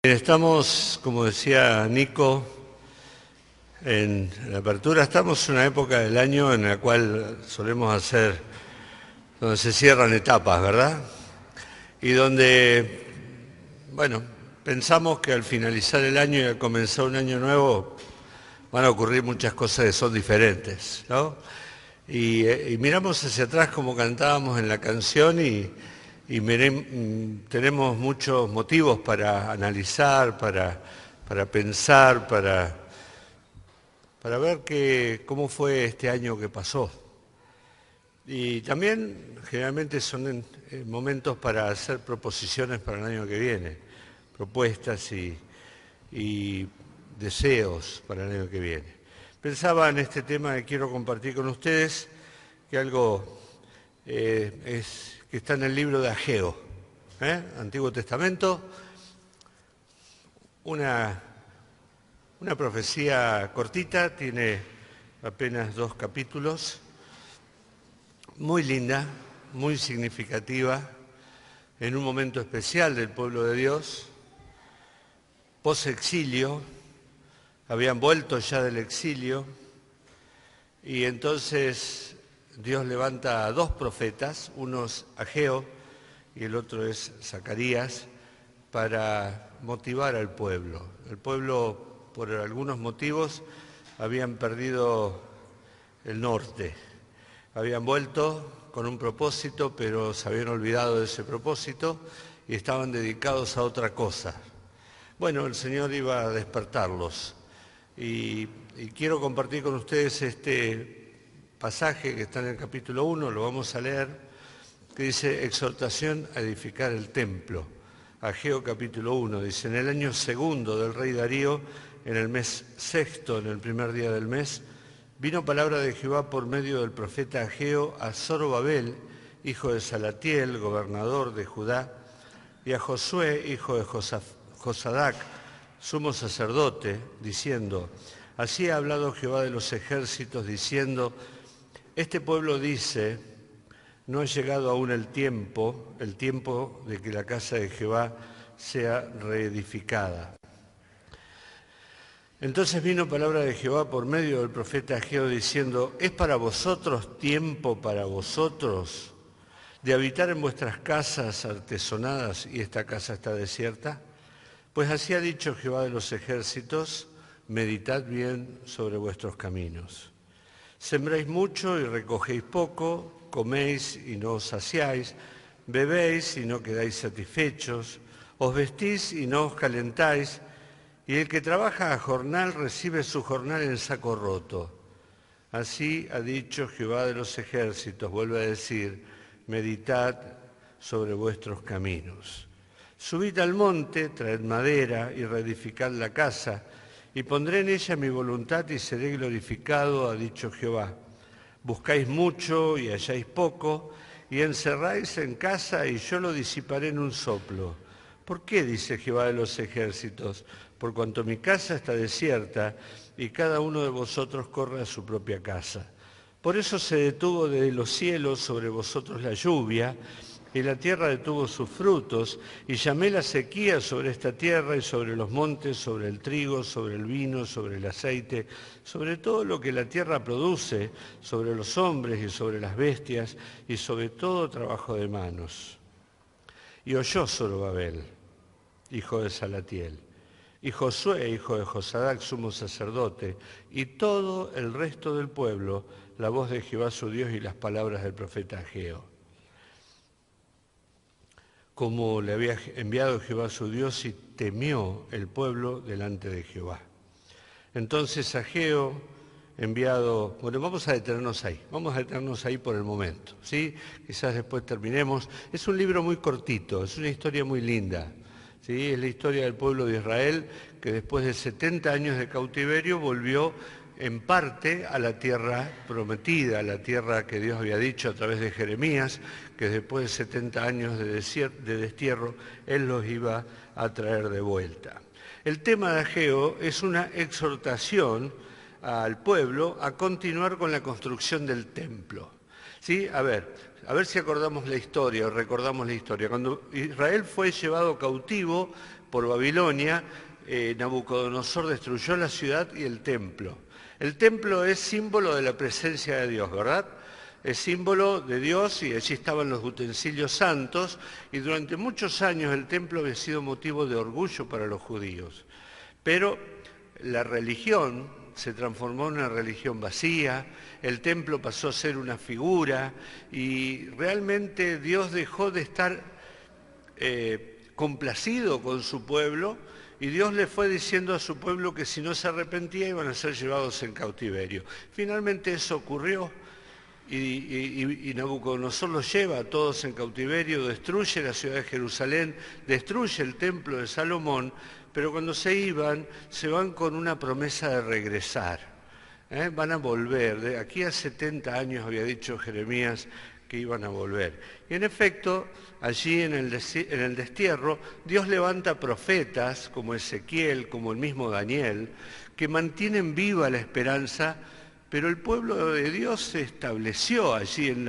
Estamos, como decía Nico, en la apertura, estamos en una época del año en la cual solemos hacer, donde se cierran etapas, ¿verdad? Y donde, bueno, pensamos que al finalizar el año y al comenzar un año nuevo van a ocurrir muchas cosas que son diferentes, ¿no? Y miramos hacia atrás como cantábamos en la canción y tenemos muchos motivos para analizar, para pensar, para ver cómo fue este año que pasó. Y también generalmente son momentos para hacer proposiciones para el año que viene, propuestas y deseos para el año que viene. Pensaba en este tema que quiero compartir con ustedes, que algo que está en el libro de Ageo, Antiguo Testamento, una profecía cortita, tiene apenas 2 capítulos, muy linda, muy significativa, en un momento especial del pueblo de Dios, post-exilio, habían vuelto ya del exilio, y entonces Dios levanta a 2 profetas, uno es Ageo y el otro es Zacarías, para motivar al pueblo. El pueblo, por algunos motivos, habían perdido el norte. Habían vuelto con un propósito, pero se habían olvidado de ese propósito y estaban dedicados a otra cosa. Bueno, el Señor iba a despertarlos. Y quiero compartir con ustedes este pasaje que está en el capítulo 1, lo vamos a leer, que dice: exhortación a edificar el templo. Ageo capítulo 1, dice: en el año segundo del rey Darío, en el mes sexto, en el primer día del mes, vino palabra de Jehová por medio del profeta Ageo a Zorobabel, hijo de Salatiel, gobernador de Judá, y a Josué, hijo de Josadac, sumo sacerdote, diciendo: así ha hablado Jehová de los ejércitos, diciendo: este pueblo dice, no ha llegado aún el tiempo de que la casa de Jehová sea reedificada. Entonces vino palabra de Jehová por medio del profeta Ageo diciendo: ¿es para vosotros tiempo para vosotros de habitar en vuestras casas artesonadas y esta casa está desierta? Pues así ha dicho Jehová de los ejércitos: meditad bien sobre vuestros caminos. Sembráis mucho y recogéis poco, coméis y no os saciáis, bebéis y no quedáis satisfechos, os vestís y no os calentáis, y el que trabaja a jornal recibe su jornal en saco roto. Así ha dicho Jehová de los ejércitos, vuelve a decir: meditad sobre vuestros caminos. Subid al monte, traed madera y reedificad la casa, y pondré en ella mi voluntad y seré glorificado, ha dicho Jehová. Buscáis mucho y halláis poco, y encerráis en casa y yo lo disiparé en un soplo. ¿Por qué? Dice Jehová de los ejércitos: por cuanto mi casa está desierta y cada uno de vosotros corre a su propia casa. Por eso se detuvo de los cielos sobre vosotros la lluvia, y la tierra detuvo sus frutos, y llamé la sequía sobre esta tierra y sobre los montes, sobre el trigo, sobre el vino, sobre el aceite, sobre todo lo que la tierra produce, sobre los hombres y sobre las bestias, y sobre todo trabajo de manos. Y oyó Zorobabel, hijo de Salatiel, y Josué, hijo de Josadac, sumo sacerdote, y todo el resto del pueblo, la voz de Jehová su Dios y las palabras del profeta Ageo. Como le había enviado Jehová su Dios, y temió el pueblo delante de Jehová. Entonces Ageo, enviado... Bueno, vamos a detenernos ahí por el momento, ¿sí? Quizás después terminemos. Es un libro muy cortito, es una historia muy linda, ¿sí? Es la historia del pueblo de Israel, que después de 70 años de cautiverio volvió en parte a la tierra prometida, a la tierra que Dios había dicho a través de Jeremías, que después de 70 años de destierro, Él los iba a traer de vuelta. El tema de Ageo es una exhortación al pueblo a continuar con la construcción del templo. ¿Sí? A ver si acordamos la historia o recordamos la historia. Cuando Israel fue llevado cautivo por Babilonia, Nabucodonosor destruyó la ciudad y el templo. El templo es símbolo de la presencia de Dios, ¿verdad? Es símbolo de Dios y allí estaban los utensilios santos y durante muchos años el templo había sido motivo de orgullo para los judíos. Pero la religión se transformó en una religión vacía, el templo pasó a ser una figura y realmente Dios dejó de estar complacido con su pueblo y Dios le fue diciendo a su pueblo que si no se arrepentía iban a ser llevados en cautiverio. Finalmente eso ocurrió y Nabucodonosor los lleva a todos en cautiverio, destruye la ciudad de Jerusalén, destruye el templo de Salomón, pero cuando se van con una promesa de regresar. Van a volver. De aquí a 70 años había dicho Jeremías que iban a volver. Y en efecto, allí en el destierro, Dios levanta profetas como Ezequiel, como el mismo Daniel, que mantienen viva la esperanza, pero el pueblo de Dios se estableció allí en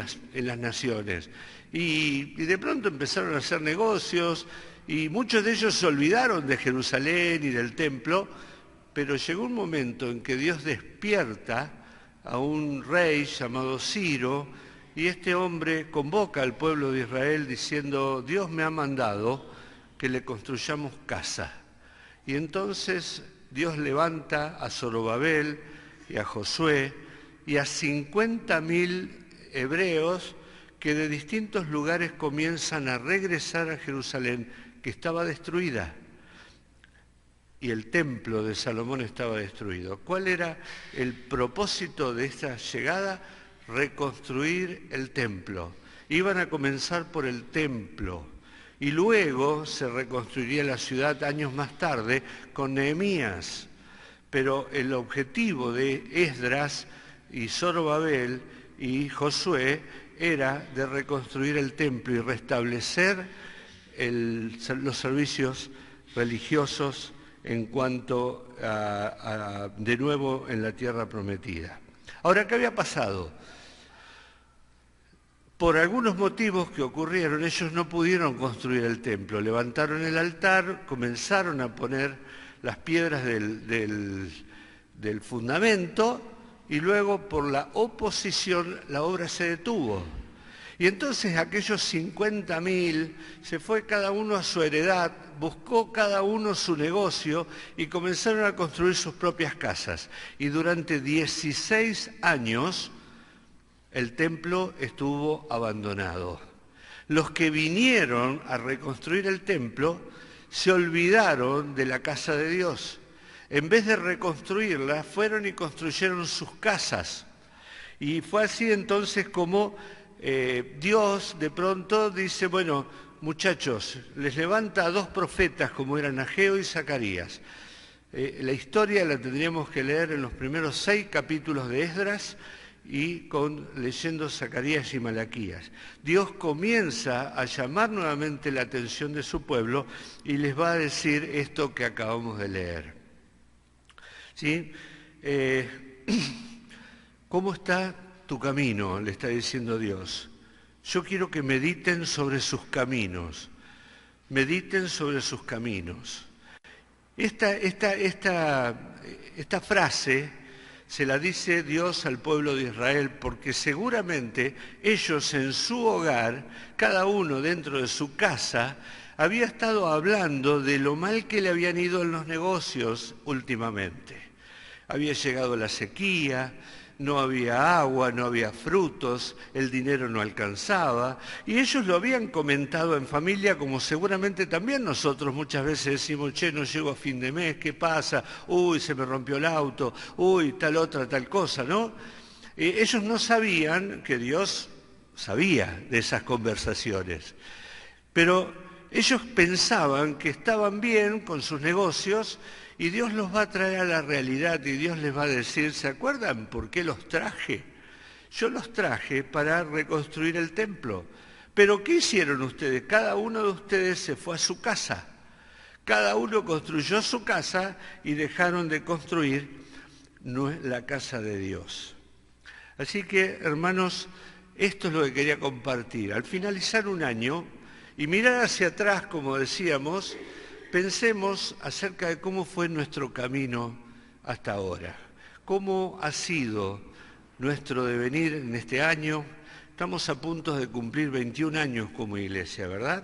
las naciones. Y de pronto empezaron a hacer negocios, y muchos de ellos se olvidaron de Jerusalén y del templo, pero llegó un momento en que Dios despierta a un rey llamado Ciro, y este hombre convoca al pueblo de Israel diciendo: Dios me ha mandado que le construyamos casa. Y entonces Dios levanta a Zorobabel y a Josué y a 50.000 hebreos que de distintos lugares comienzan a regresar a Jerusalén, que estaba destruida, y el templo de Salomón estaba destruido. ¿Cuál era el propósito de esta llegada? Reconstruir el templo. Iban a comenzar por el templo y luego se reconstruiría la ciudad años más tarde con Nehemías. Pero el objetivo de Esdras y Zorobabel y Josué era de reconstruir el templo y restablecer los servicios religiosos en cuanto de nuevo en la tierra prometida. Ahora, ¿qué había pasado? Por algunos motivos que ocurrieron, ellos no pudieron construir el templo. Levantaron el altar, comenzaron a poner las piedras del fundamento y luego por la oposición la obra se detuvo. Y entonces aquellos 50.000 se fue cada uno a su heredad, buscó cada uno su negocio y comenzaron a construir sus propias casas. Y durante 16 años el templo estuvo abandonado. Los que vinieron a reconstruir el templo se olvidaron de la casa de Dios. En vez de reconstruirla, fueron y construyeron sus casas. Y fue así entonces como Dios de pronto dice: bueno, muchachos, les levanta a 2 profetas como eran Ageo y Zacarías. La historia la tendríamos que leer en los primeros 6 capítulos de Esdras y leyendo Zacarías y Malaquías. Dios comienza a llamar nuevamente la atención de su pueblo y les va a decir esto que acabamos de leer. ¿Sí? ¿Cómo está tu camino?, le está diciendo Dios. Yo quiero que mediten sobre sus caminos. Mediten sobre sus caminos. Esta frase se la dice Dios al pueblo de Israel porque seguramente ellos en su hogar, cada uno dentro de su casa, había estado hablando de lo mal que le habían ido en los negocios últimamente. Había llegado la sequía, no había agua, no había frutos, el dinero no alcanzaba, y ellos lo habían comentado en familia como seguramente también nosotros muchas veces decimos: che, no llego a fin de mes, ¿qué pasa? Uy, se me rompió el auto, uy, tal otra, tal cosa, ¿no? Ellos no sabían que Dios sabía de esas conversaciones, pero ellos pensaban que estaban bien con sus negocios y Dios los va a traer a la realidad y Dios les va a decir: ¿se acuerdan por qué los traje? Yo los traje para reconstruir el templo. Pero ¿qué hicieron ustedes? Cada uno de ustedes se fue a su casa. Cada uno construyó su casa y dejaron de construir la casa de Dios. Así que, hermanos, esto es lo que quería compartir. Al finalizar un año y mirar hacia atrás, como decíamos, pensemos acerca de cómo fue nuestro camino hasta ahora. ¿Cómo ha sido nuestro devenir en este año? Estamos a punto de cumplir 21 años como iglesia, ¿verdad?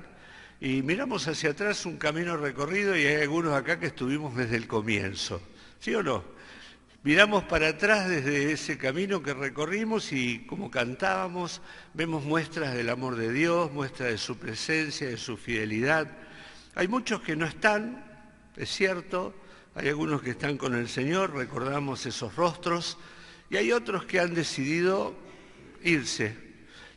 Y miramos hacia atrás un camino recorrido y hay algunos acá que estuvimos desde el comienzo, ¿sí o no? Miramos para atrás desde ese camino que recorrimos y como cantábamos, vemos muestras del amor de Dios, muestras de su presencia, de su fidelidad. Hay muchos que no están, es cierto, hay algunos que están con el Señor, recordamos esos rostros, y hay otros que han decidido irse,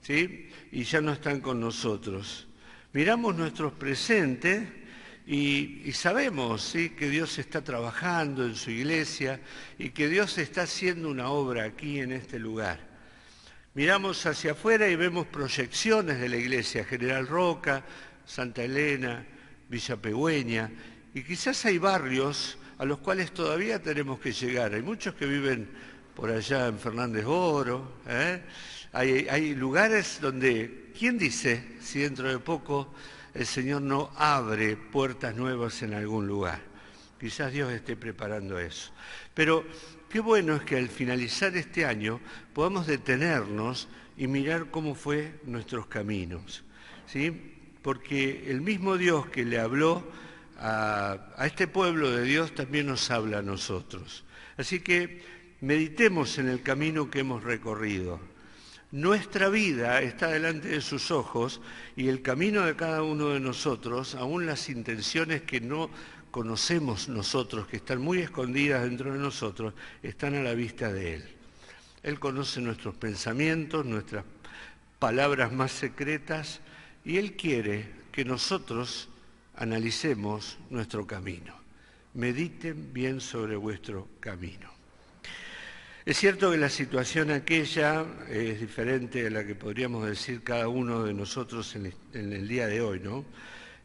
¿sí? Y ya no están con nosotros. Miramos nuestros presentes y sabemos, ¿sí?, que Dios está trabajando en su iglesia y que Dios está haciendo una obra aquí en este lugar. Miramos hacia afuera y vemos proyecciones de la iglesia, General Roca, Santa Elena, Villa Pegüeña, y quizás hay barrios a los cuales todavía tenemos que llegar. Hay muchos que viven por allá en Fernández Oro, Hay lugares donde, ¿quién dice si dentro de poco el Señor no abre puertas nuevas en algún lugar? Quizás Dios esté preparando eso. Pero qué bueno es que al finalizar este año podamos detenernos y mirar cómo fue nuestros caminos, ¿sí? Porque el mismo Dios que le habló a este pueblo de Dios también nos habla a nosotros. Así que meditemos en el camino que hemos recorrido. Nuestra vida está delante de sus ojos y el camino de cada uno de nosotros, aún las intenciones que no conocemos nosotros, que están muy escondidas dentro de nosotros, están a la vista de Él. Él conoce nuestros pensamientos, nuestras palabras más secretas y Él quiere que nosotros analicemos nuestro camino. Mediten bien sobre vuestro camino. Es cierto que la situación aquella es diferente a la que podríamos decir cada uno de nosotros en el día de hoy, ¿no?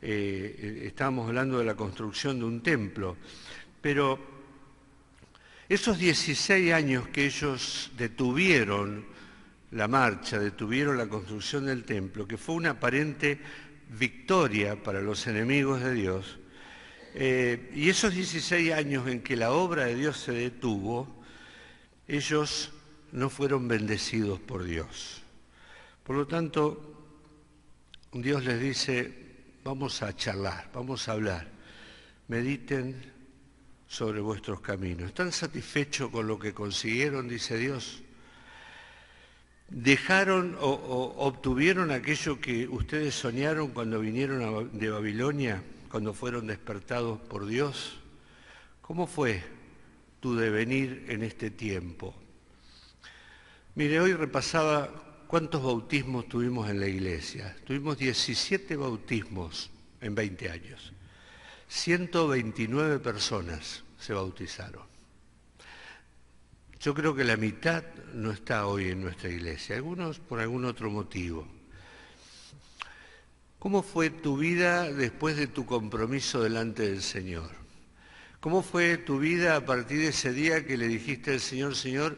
Estábamos hablando de la construcción de un templo, pero esos 16 años que ellos detuvieron la marcha, detuvieron la construcción del templo, que fue una aparente victoria para los enemigos de Dios, y esos 16 años en que la obra de Dios se detuvo, ellos no fueron bendecidos por Dios. Por lo tanto, Dios les dice, vamos a charlar, vamos a hablar, mediten sobre vuestros caminos. ¿Están satisfechos con lo que consiguieron, dice Dios? ¿Dejaron o obtuvieron aquello que ustedes soñaron cuando vinieron de Babilonia, cuando fueron despertados por Dios? ¿Cómo fue tu devenir en este tiempo? Mire, hoy repasaba cuántos bautismos tuvimos en la iglesia. Tuvimos 17 bautismos en 20 años. 129 personas se bautizaron. Yo creo que la mitad no está hoy en nuestra iglesia, algunos por algún otro motivo. ¿Cómo fue tu vida después de tu compromiso delante del Señor? ¿Cómo fue tu vida a partir de ese día que le dijiste al Señor, Señor,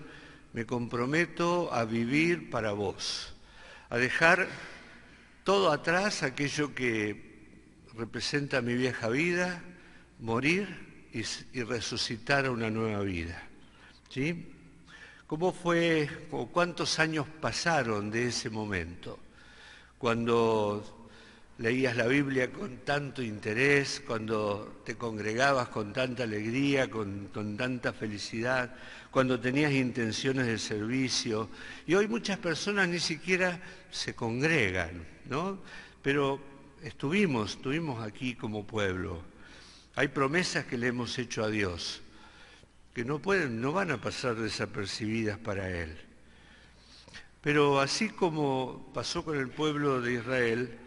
me comprometo a vivir para vos, a dejar todo atrás, aquello que representa mi vieja vida, morir y resucitar a una nueva vida? ¿Sí? ¿Cómo fue, o cuántos años pasaron de ese momento? Cuando leías la Biblia con tanto interés, cuando te congregabas con tanta alegría, con tanta felicidad, cuando tenías intenciones de servicio. Y hoy muchas personas ni siquiera se congregan, ¿no? Pero estuvimos aquí como pueblo. Hay promesas que le hemos hecho a Dios, que no van a pasar desapercibidas para Él. Pero así como pasó con el pueblo de Israel,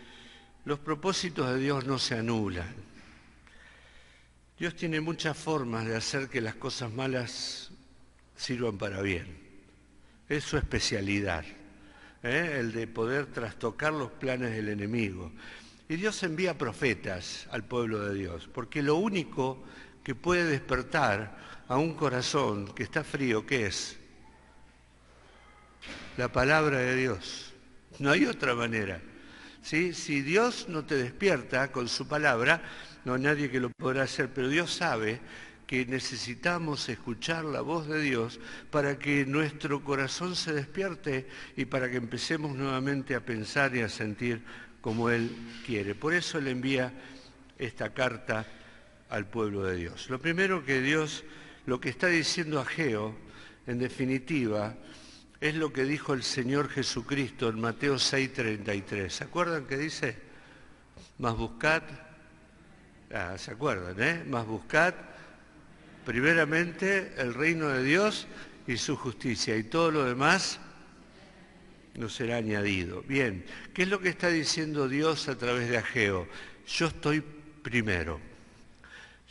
los propósitos de Dios no se anulan. Dios tiene muchas formas de hacer que las cosas malas sirvan para bien. Es su especialidad, el de poder trastocar los planes del enemigo. Y Dios envía profetas al pueblo de Dios, porque lo único que puede despertar a un corazón que está frío, ¿qué es? La palabra de Dios. No hay otra manera. ¿Sí? Si Dios no te despierta con su palabra, no hay nadie que lo podrá hacer, pero Dios sabe que necesitamos escuchar la voz de Dios para que nuestro corazón se despierte y para que empecemos nuevamente a pensar y a sentir como Él quiere. Por eso Él envía esta carta al pueblo de Dios. Lo primero que Dios, lo que está diciendo Ageo, en definitiva, es lo que dijo el Señor Jesucristo en Mateo 6:33. ¿Se acuerdan que dice? Mas buscad, ¿se acuerdan, Mas buscad primeramente el reino de Dios y su justicia, y todo lo demás nos será añadido. Bien, ¿qué es lo que está diciendo Dios a través de Ageo? Yo estoy primero.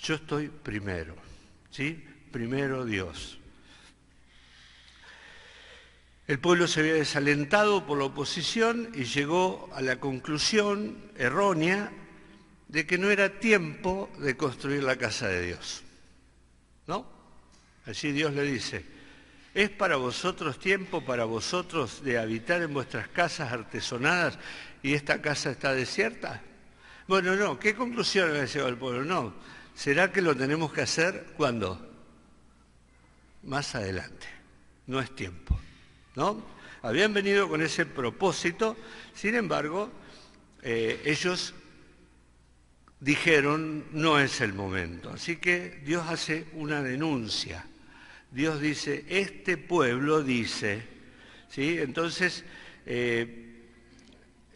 Yo estoy primero. ¿Sí? Primero Dios. El pueblo se había desalentado por la oposición y llegó a la conclusión errónea de que no era tiempo de construir la casa de Dios. ¿No? Allí Dios le dice, ¿es para vosotros tiempo, para vosotros de habitar en vuestras casas artesonadas y esta casa está desierta? Bueno, no, ¿qué conclusión había llegado el pueblo? No, ¿será que lo tenemos que hacer cuándo? Más adelante, no es tiempo. ¿No? Habían venido con ese propósito, sin embargo, ellos dijeron, no es el momento. Así que Dios hace una denuncia. Dios dice, este pueblo dice, ¿sí? Entonces,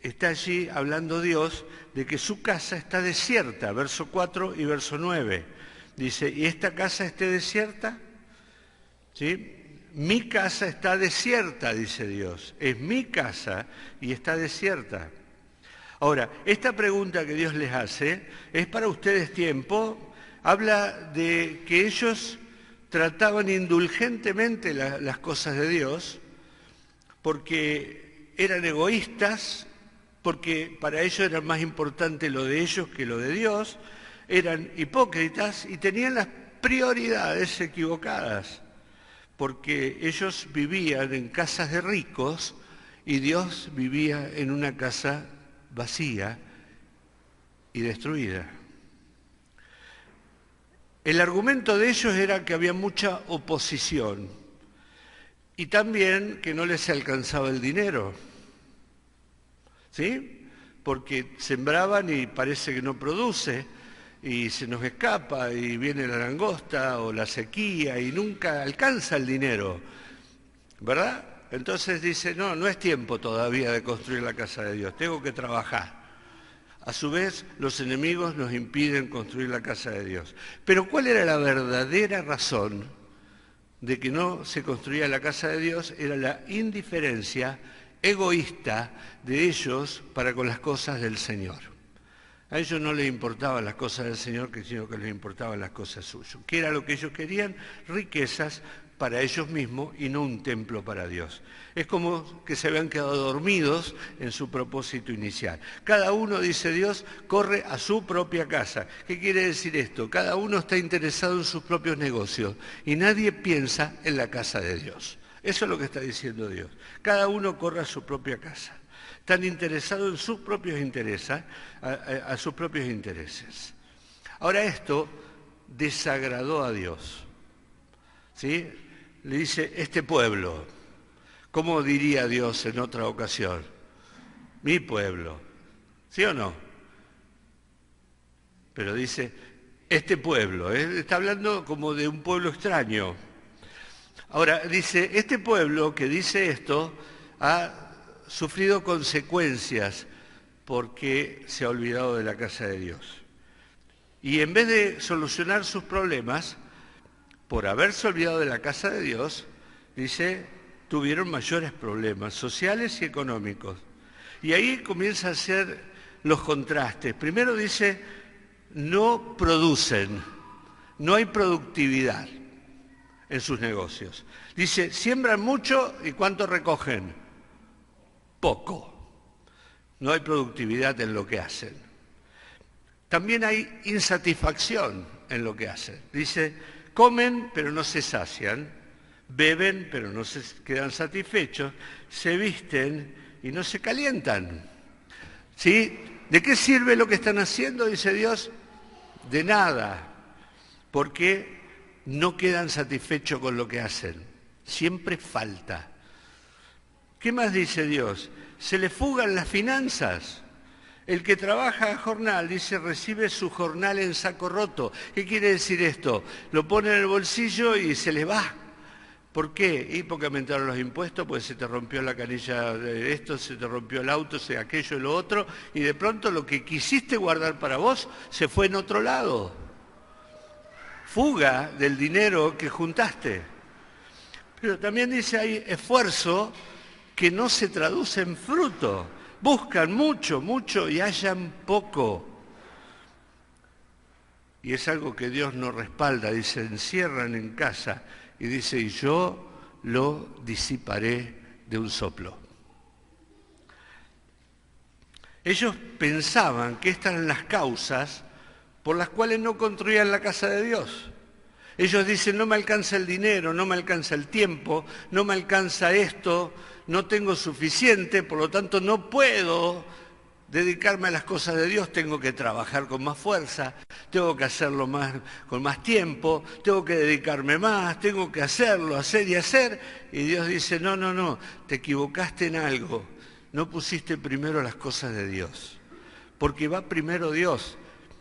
está allí hablando Dios de que su casa está desierta, verso 4 y verso 9. Dice, ¿y esta casa esté desierta? ¿Sí? Mi casa está desierta, dice Dios. Es mi casa y está desierta. Ahora, esta pregunta que Dios les hace, ¿es para ustedes tiempo? Habla de que ellos trataban indulgentemente las cosas de Dios porque eran egoístas, porque para ellos era más importante lo de ellos que lo de Dios, eran hipócritas y tenían las prioridades equivocadas, porque ellos vivían en casas de ricos y Dios vivía en una casa vacía y destruida. El argumento de ellos era que había mucha oposición y también que no les alcanzaba el dinero, ¿sí? Porque sembraban y parece que no produce, y se nos escapa y viene la langosta o la sequía y nunca alcanza el dinero, ¿verdad? Entonces dice, no, no es tiempo todavía de construir la casa de Dios, tengo que trabajar. A su vez, los enemigos nos impiden construir la casa de Dios. Pero ¿cuál era la verdadera razón de que no se construía la casa de Dios? Era la indiferencia egoísta de ellos para con las cosas del Señor. A ellos no les importaban las cosas del Señor, sino que les importaban las cosas suyas. ¿Qué era lo que ellos querían? Riquezas para ellos mismos y no un templo para Dios. Es como que se habían quedado dormidos en su propósito inicial. Cada uno, dice Dios, corre a su propia casa. ¿Qué quiere decir esto? Cada uno está interesado en sus propios negocios y nadie piensa en la casa de Dios. Eso es lo que está diciendo Dios. Cada uno corre a su propia casa. Están interesados en sus propios intereses, a sus propios intereses. Ahora esto desagradó a Dios, ¿sí? Le dice, este pueblo, ¿cómo diría Dios en otra ocasión? Mi pueblo, ¿sí o no? Pero dice, este pueblo, está hablando como de un pueblo extraño. Ahora, dice, este pueblo que dice esto ha sufrido consecuencias porque se ha olvidado de la casa de Dios. Y en vez de solucionar sus problemas, por haberse olvidado de la casa de Dios, dice, tuvieron mayores problemas sociales y económicos. Y ahí comienzan a ser los contrastes. Primero dice, no producen, no hay productividad en sus negocios. Dice, siembran mucho y ¿cuánto recogen? Poco. No hay productividad en lo que hacen. También hay insatisfacción en lo que hacen. Dice, comen pero no se sacian, beben pero no se quedan satisfechos, se visten y no se calientan. ¿Sí? ¿De qué sirve lo que están haciendo? Dice Dios. De nada, porque no quedan satisfechos con lo que hacen. Siempre falta. ¿Qué más dice Dios? Se le fugan las finanzas. El que trabaja a jornal, dice, recibe su jornal en saco roto. ¿Qué quiere decir esto? Lo pone en el bolsillo y se le va. ¿Por qué? Y porque aumentaron los impuestos, pues se te rompió la canilla de esto, se te rompió el auto, aquello y lo otro, y de pronto lo que quisiste guardar para vos se fue en otro lado. Fuga del dinero que juntaste. Pero también dice, hay esfuerzo que no se traduce en fruto. Buscan mucho, mucho y hallan poco. Y es algo que Dios no respalda, dice, encierran en casa. Y dice, y yo lo disiparé de un soplo. Ellos pensaban que estas eran las causas por las cuales no construían la casa de Dios. Ellos dicen, no me alcanza el dinero, no me alcanza el tiempo, no me alcanza esto, no tengo suficiente, por lo tanto no puedo dedicarme a las cosas de Dios, tengo que trabajar con más fuerza, tengo que hacerlo con más tiempo, tengo que dedicarme más, tengo que hacerlo, hacer y hacer. Y Dios dice, no, te equivocaste en algo, no pusiste primero las cosas de Dios, porque va primero Dios.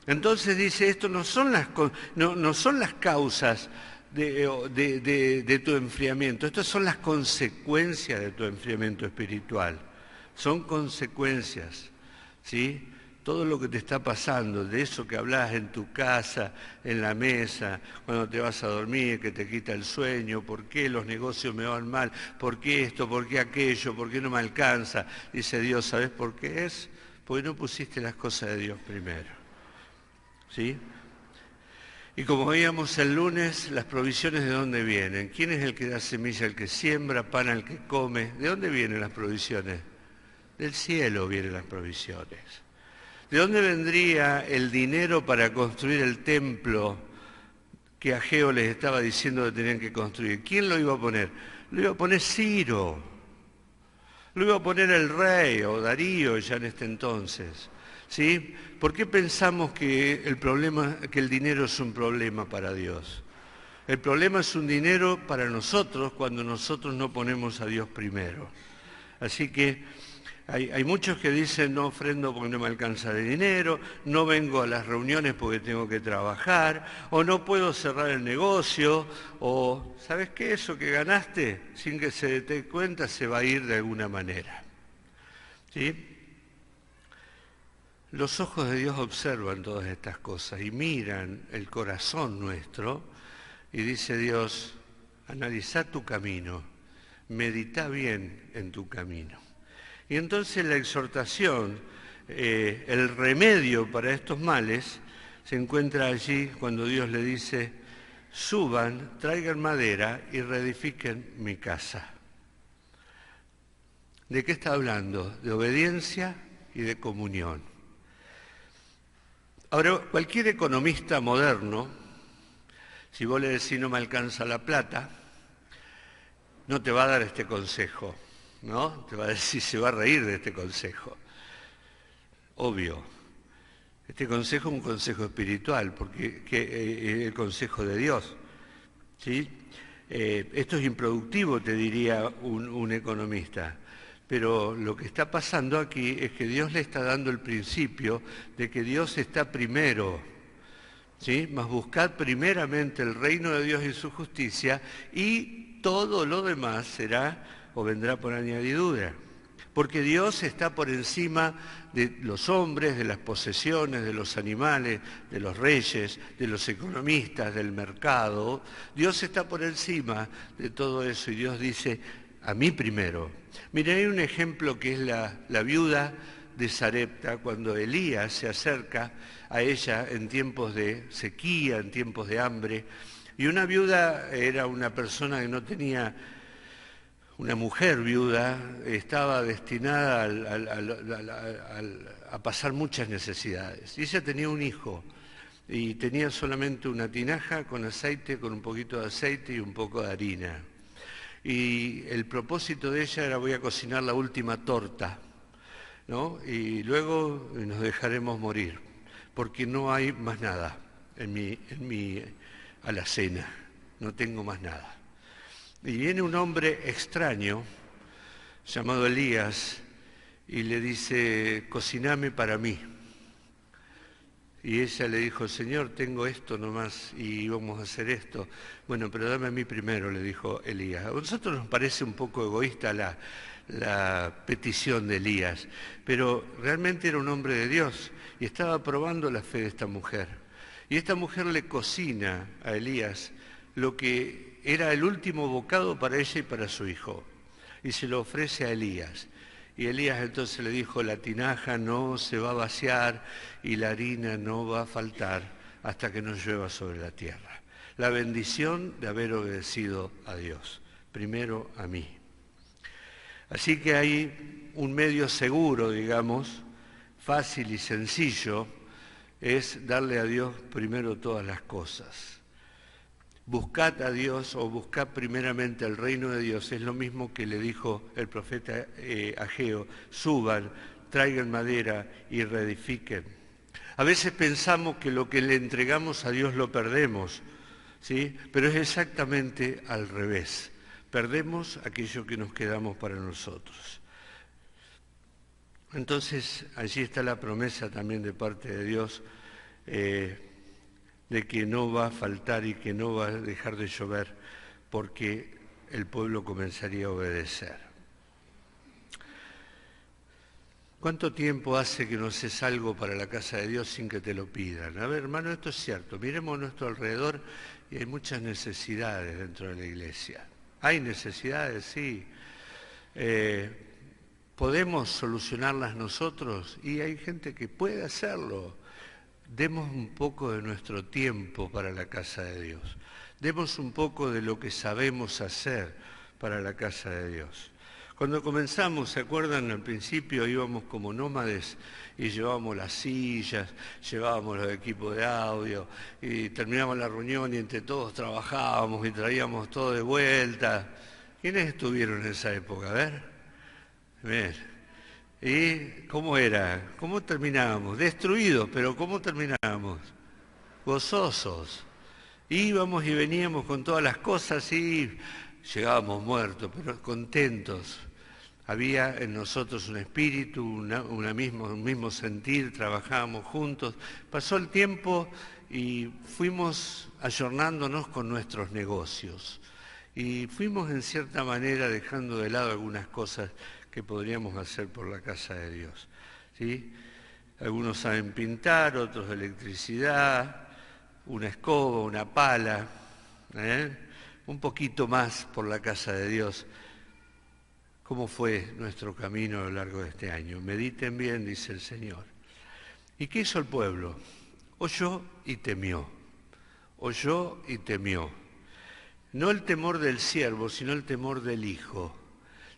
Entonces dice, esto no son las causas de tu enfriamiento, estas son las consecuencias de tu enfriamiento espiritual, son consecuencias. ¿Sí? Todo lo que te está pasando, de eso que hablas en tu casa, en la mesa, cuando te vas a dormir, que te quita el sueño, ¿por qué los negocios me van mal? ¿Por qué esto? ¿Por qué aquello? ¿Por qué no me alcanza? Dice Dios, ¿sabes por qué es? Porque no pusiste las cosas de Dios primero. ¿Sí? Y como veíamos el lunes, las provisiones ¿de dónde vienen? ¿Quién es el que da semilla al que siembra, pan al que come? ¿De dónde vienen las provisiones? Del cielo vienen las provisiones. ¿De dónde vendría el dinero para construir el templo que Ageo les estaba diciendo que tenían que construir? ¿Quién lo iba a poner? Lo iba a poner Ciro. Lo iba a poner el rey o Darío ya en este entonces. ¿Sí? ¿Por qué pensamos que el dinero es un problema para Dios? El problema es un dinero para nosotros cuando nosotros no ponemos a Dios primero. Así que hay muchos que dicen, no ofrendo porque no me alcanza de dinero, no vengo a las reuniones porque tengo que trabajar, o no puedo cerrar el negocio, o ¿sabes qué? Eso que ganaste, sin que se te dé cuenta, se va a ir de alguna manera. ¿Sí? Los ojos de Dios observan todas estas cosas y miran el corazón nuestro y dice Dios, analiza tu camino, medita bien en tu camino. Y entonces la exhortación, el remedio para estos males, se encuentra allí cuando Dios le dice, suban, traigan madera y reedifiquen mi casa. ¿De qué está hablando? De obediencia y de comunión. Ahora, cualquier economista moderno, si vos le decís no me alcanza la plata, no te va a dar este consejo. ¿No? Te va a decir, se va a reír de este consejo. Obvio. Este consejo es un consejo espiritual, porque es el consejo de Dios. ¿Sí? Esto es improductivo, te diría un economista. Pero lo que está pasando aquí es que Dios le está dando el principio de que Dios está primero. ¿Sí? Mas buscad primeramente el reino de Dios y su justicia, y todo lo demás será o vendrá por añadidura, porque Dios está por encima de los hombres, de las posesiones, de los animales, de los reyes, de los economistas, del mercado. Dios está por encima de todo eso y Dios dice, a mí primero. Miren, hay un ejemplo que es la viuda de Sarepta, cuando Elías se acerca a ella en tiempos de sequía, en tiempos de hambre, y una viuda era una persona que no tenía. Una mujer viuda estaba destinada a pasar muchas necesidades. Y ella tenía un hijo y tenía solamente una tinaja con aceite, con un poquito de aceite y un poco de harina. y el propósito de ella era: voy a cocinar la última torta, ¿no? Y luego nos dejaremos morir, porque no hay más nada en mi alacena, no tengo más nada. Y viene un hombre extraño, llamado Elías, y le dice: cociname para mí. Y ella le dijo: Señor, tengo esto nomás y vamos a hacer esto. Bueno, pero dame a mí primero, le dijo Elías. A nosotros nos parece un poco egoísta la petición de Elías, pero realmente era un hombre de Dios y estaba probando la fe de esta mujer. Y esta mujer le cocina a Elías lo que era el último bocado para ella y para su hijo, y se lo ofrece a Elías. Y Elías entonces le dijo: la tinaja no se va a vaciar y la harina no va a faltar hasta que no llueva sobre la tierra. La bendición de haber obedecido a Dios, primero a mí. Así que hay un medio seguro, digamos, fácil y sencillo, es darle a Dios primero todas las cosas. Buscad a Dios, o buscad primeramente el reino de Dios, es lo mismo que le dijo el profeta Ageo: suban, traigan madera y reedifiquen. A veces pensamos que lo que le entregamos a Dios lo perdemos, ¿sí? Pero es exactamente al revés. Perdemos aquello que nos quedamos para nosotros. Entonces, allí está la promesa también de parte de Dios, de que no va a faltar y que no va a dejar de llover, porque el pueblo comenzaría a obedecer. ¿Cuánto tiempo hace que no haces algo para la casa de Dios sin que te lo pidan? A ver, hermano, esto es cierto. Miremos a nuestro alrededor y hay muchas necesidades dentro de la iglesia. Hay necesidades, sí. ¿Podemos solucionarlas nosotros? Y hay gente que puede hacerlo. Demos un poco de nuestro tiempo para la casa de Dios. Demos un poco de lo que sabemos hacer para la casa de Dios. Cuando comenzamos, ¿se acuerdan? Al principio íbamos como nómades y llevábamos las sillas, llevábamos los equipos de audio y terminábamos la reunión y entre todos trabajábamos y traíamos todo de vuelta. ¿Quiénes estuvieron en esa época? A ver. Bien. ¿Y cómo era? ¿Cómo terminábamos? Destruidos, pero ¿cómo terminábamos? Gozosos. Íbamos y veníamos con todas las cosas y llegábamos muertos, pero contentos. Había en nosotros un espíritu, un mismo sentir, trabajábamos juntos. Pasó el tiempo y fuimos ayornándonos con nuestros negocios. Y fuimos en cierta manera dejando de lado algunas cosas que podríamos hacer por la casa de Dios, ¿sí? Algunos saben pintar, otros electricidad, una escoba, una pala, un poquito más por la casa de Dios. ¿Cómo fue nuestro camino a lo largo de este año? Mediten bien, dice el Señor. ¿Y qué hizo el pueblo? Oyó y temió. Oyó y temió. No el temor del siervo, sino el temor del hijo.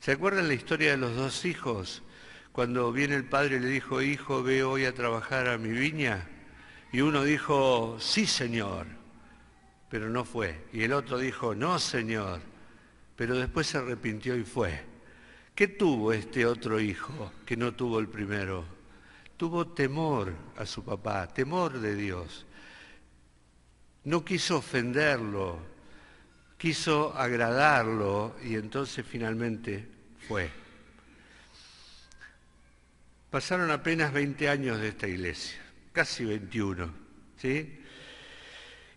¿Se acuerdan la historia de los dos hijos? Cuando viene el padre y le dijo: hijo, ve hoy a trabajar a mi viña. Y uno dijo: sí, señor, pero no fue. Y el otro dijo: no, señor, pero después se arrepintió y fue. ¿Qué tuvo este otro hijo que no tuvo el primero? Tuvo temor a su papá, temor de Dios. No quiso ofenderlo, quiso agradarlo y entonces finalmente fue. Pasaron apenas 20 años de esta iglesia, casi 21, ¿sí?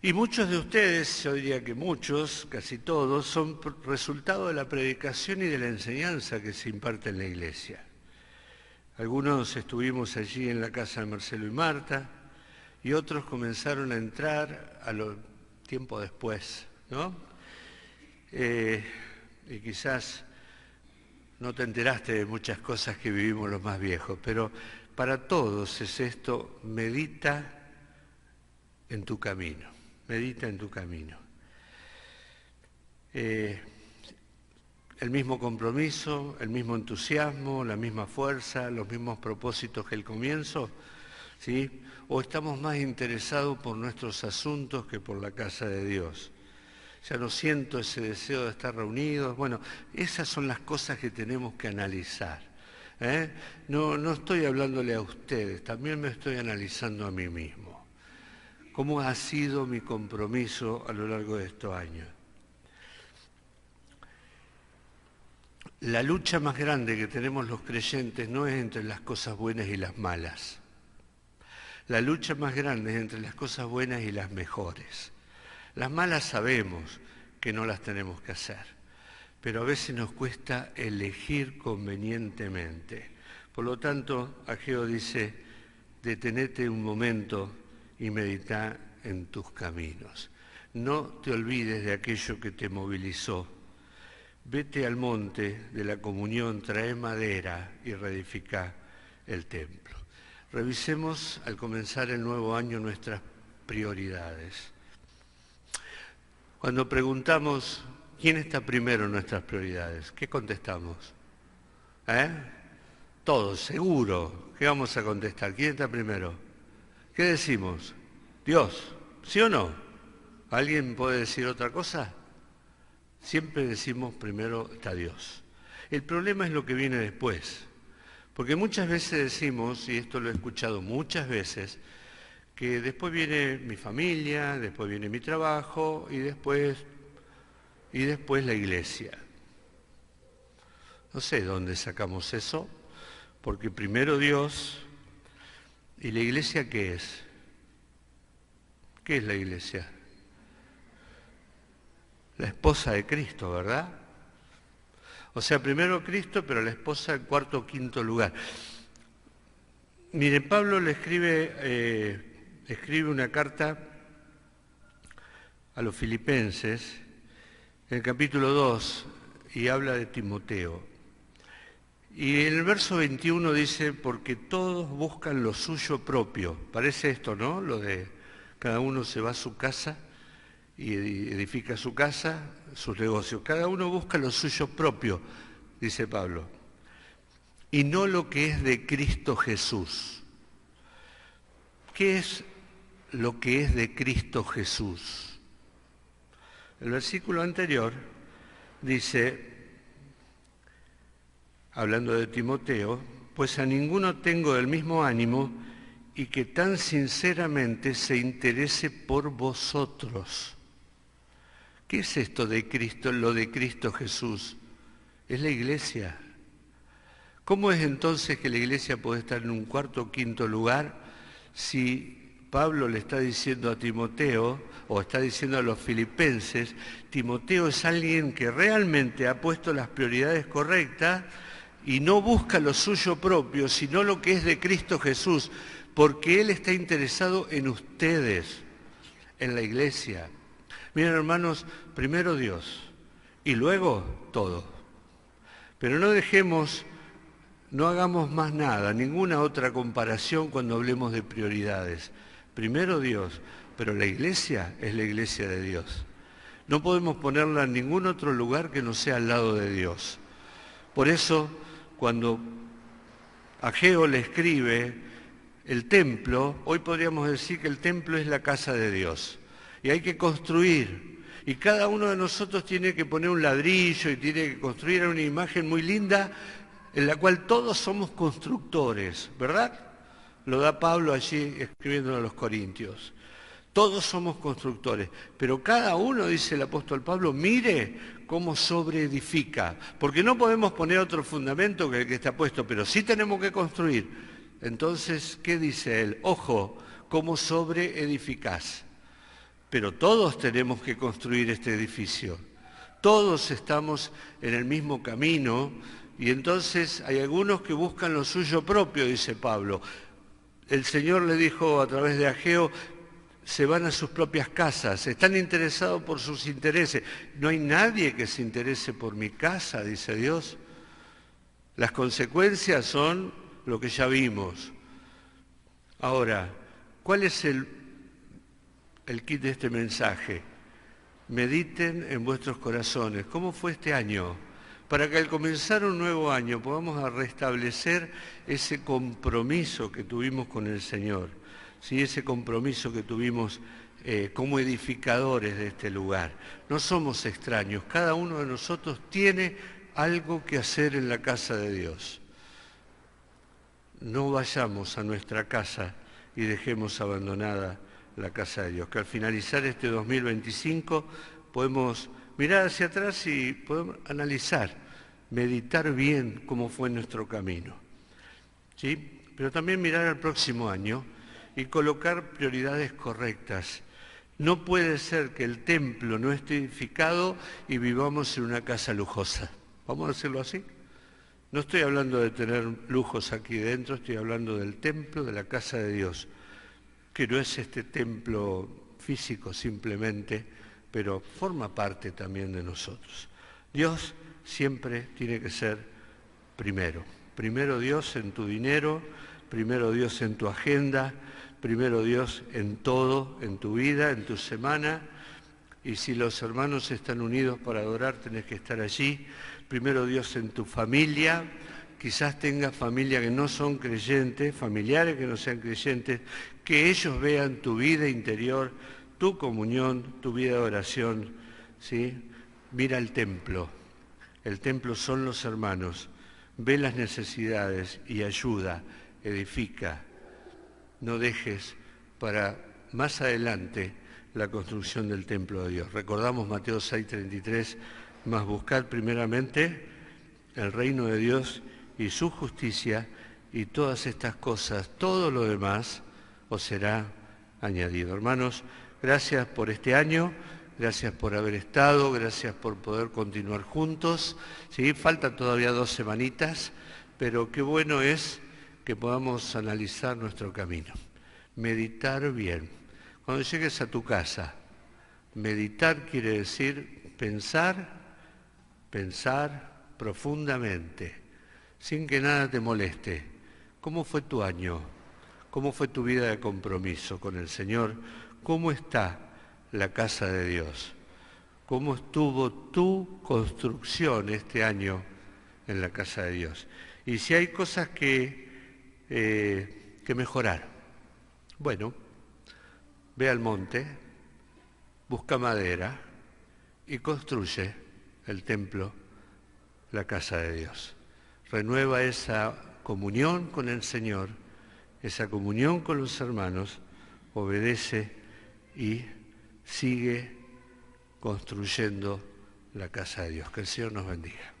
Y muchos de ustedes, yo diría que muchos, casi todos, son resultado de la predicación y de la enseñanza que se imparte en la iglesia. Algunos estuvimos allí en la casa de Marcelo y Marta y otros comenzaron a entrar a lo tiempo después, ¿no? Y quizás no te enteraste de muchas cosas que vivimos los más viejos, pero para todos es esto: medita en tu camino, medita en tu camino. El mismo compromiso, el mismo entusiasmo, la misma fuerza, los mismos propósitos que el comienzo, ¿sí? ¿O estamos más interesados por nuestros asuntos que por la casa de Dios? ya no siento ese deseo de estar reunidos. Bueno, esas son las cosas que tenemos que analizar. No estoy hablándole a ustedes, también me estoy analizando a mí mismo. ¿Cómo ha sido mi compromiso a lo largo de estos años? La lucha más grande que tenemos los creyentes no es entre las cosas buenas y las malas. La lucha más grande es entre las cosas buenas y las mejores. Las malas sabemos que no las tenemos que hacer, pero a veces nos cuesta elegir convenientemente. Por lo tanto, Ageo dice, detenete un momento y medita en tus caminos. No te olvides de aquello que te movilizó. Vete al monte de la comunión, trae madera y reedifica el templo. Revisemos al comenzar el nuevo año nuestras prioridades. Cuando preguntamos quién está primero en nuestras prioridades, ¿qué contestamos? Todos, seguro. ¿Qué vamos a contestar? ¿Quién está primero? ¿Qué decimos? Dios, ¿sí o no? ¿Alguien puede decir otra cosa? Siempre decimos primero está Dios. El problema es lo que viene después. Porque muchas veces decimos, y esto lo he escuchado muchas veces, que después viene mi familia, después viene mi trabajo y después la iglesia. No sé dónde sacamos eso, porque primero Dios, ¿y la iglesia qué es? ¿Qué es la iglesia? La esposa de Cristo, ¿verdad? O sea, primero Cristo, pero la esposa en cuarto o quinto lugar. Miren, Pablo le escribe una carta a los filipenses, en el capítulo 2, y habla de Timoteo. Y en el verso 21 dice, porque todos buscan lo suyo propio. Parece esto, ¿no? Lo de cada uno se va a su casa y edifica su casa, sus negocios. Cada uno busca lo suyo propio, dice Pablo, y no lo que es de Cristo Jesús. ¿Qué es lo que es de Cristo Jesús? El versículo anterior dice, hablando de Timoteo, pues a ninguno tengo del mismo ánimo y que tan sinceramente se interese por vosotros. ¿Qué es esto de Cristo, lo de Cristo Jesús? Es la iglesia. ¿Cómo es entonces que la iglesia puede estar en un cuarto o quinto lugar si Pablo le está diciendo a Timoteo, o está diciendo a los filipenses, Timoteo es alguien que realmente ha puesto las prioridades correctas y no busca lo suyo propio, sino lo que es de Cristo Jesús, porque Él está interesado en ustedes, en la iglesia. Miren, hermanos, primero Dios y luego todo. Pero no hagamos más nada, ninguna otra comparación cuando hablemos de prioridades. Primero Dios, pero la iglesia es la iglesia de Dios. No podemos ponerla en ningún otro lugar que no sea al lado de Dios. Por eso, cuando Ageo le escribe el templo, hoy podríamos decir que el templo es la casa de Dios. Y hay que construir. Y cada uno de nosotros tiene que poner un ladrillo y tiene que construir una imagen muy linda en la cual todos somos constructores, ¿verdad? Lo da Pablo allí escribiendo a los Corintios. Todos somos constructores, pero cada uno, dice el apóstol Pablo, mire cómo sobreedifica, porque no podemos poner otro fundamento que el que está puesto, pero sí tenemos que construir. Entonces, ¿qué dice él? Ojo, cómo sobreedificás. Pero todos tenemos que construir este edificio. Todos estamos en el mismo camino y entonces hay algunos que buscan lo suyo propio, dice Pablo. El Señor le dijo a través de Ageo, se van a sus propias casas, están interesados por sus intereses. No hay nadie que se interese por mi casa, dice Dios. Las consecuencias son lo que ya vimos. Ahora, ¿cuál es el kit de este mensaje? Mediten en vuestros corazones. ¿Cómo fue este año? Para que al comenzar un nuevo año podamos restablecer ese compromiso que tuvimos con el Señor, ¿sí? Ese compromiso que tuvimos como edificadores de este lugar. No somos extraños, cada uno de nosotros tiene algo que hacer en la casa de Dios. No vayamos a nuestra casa y dejemos abandonada la casa de Dios. Que al finalizar este 2025 podemos mirar hacia atrás y podemos analizar, meditar bien cómo fue nuestro camino. ¿Sí? Pero también mirar al próximo año y colocar prioridades correctas. No puede ser que el templo no esté edificado y vivamos en una casa lujosa. ¿Vamos a decirlo así? No estoy hablando de tener lujos aquí dentro, estoy hablando del templo, de la casa de Dios, que no es este templo físico simplemente, pero forma parte también de nosotros. Dios siempre tiene que ser primero. Primero Dios en tu dinero, primero Dios en tu agenda, primero Dios en todo, en tu vida, en tu semana. Y si los hermanos están unidos para adorar, tenés que estar allí. Primero Dios en tu familia. Quizás tengas familia que no son creyentes, familiares que no sean creyentes, que ellos vean tu vida interior, tu comunión, tu vida de oración, ¿sí? Mira el templo. El templo son los hermanos. Ve las necesidades y ayuda, edifica. No dejes para más adelante la construcción del templo de Dios. Recordamos Mateo 6:33, mas buscad primeramente el reino de Dios y su justicia, y todas estas cosas, todo lo demás, os será añadido. Hermanos, gracias por este año, gracias por haber estado, gracias por poder continuar juntos. Sí, faltan todavía 2 semanitas, pero qué bueno es que podamos analizar nuestro camino, meditar bien. Cuando llegues a tu casa, meditar quiere decir pensar profundamente, sin que nada te moleste. ¿Cómo fue tu año? ¿Cómo fue tu vida de compromiso con el Señor? ¿Cómo está la casa de Dios? ¿Cómo estuvo tu construcción este año en la casa de Dios? Y si hay cosas que mejorar, bueno, ve al monte, busca madera y construye el templo, la casa de Dios. Renueva esa comunión con el Señor, esa comunión con los hermanos, obedece y sigue construyendo la casa de Dios. Que el Señor nos bendiga.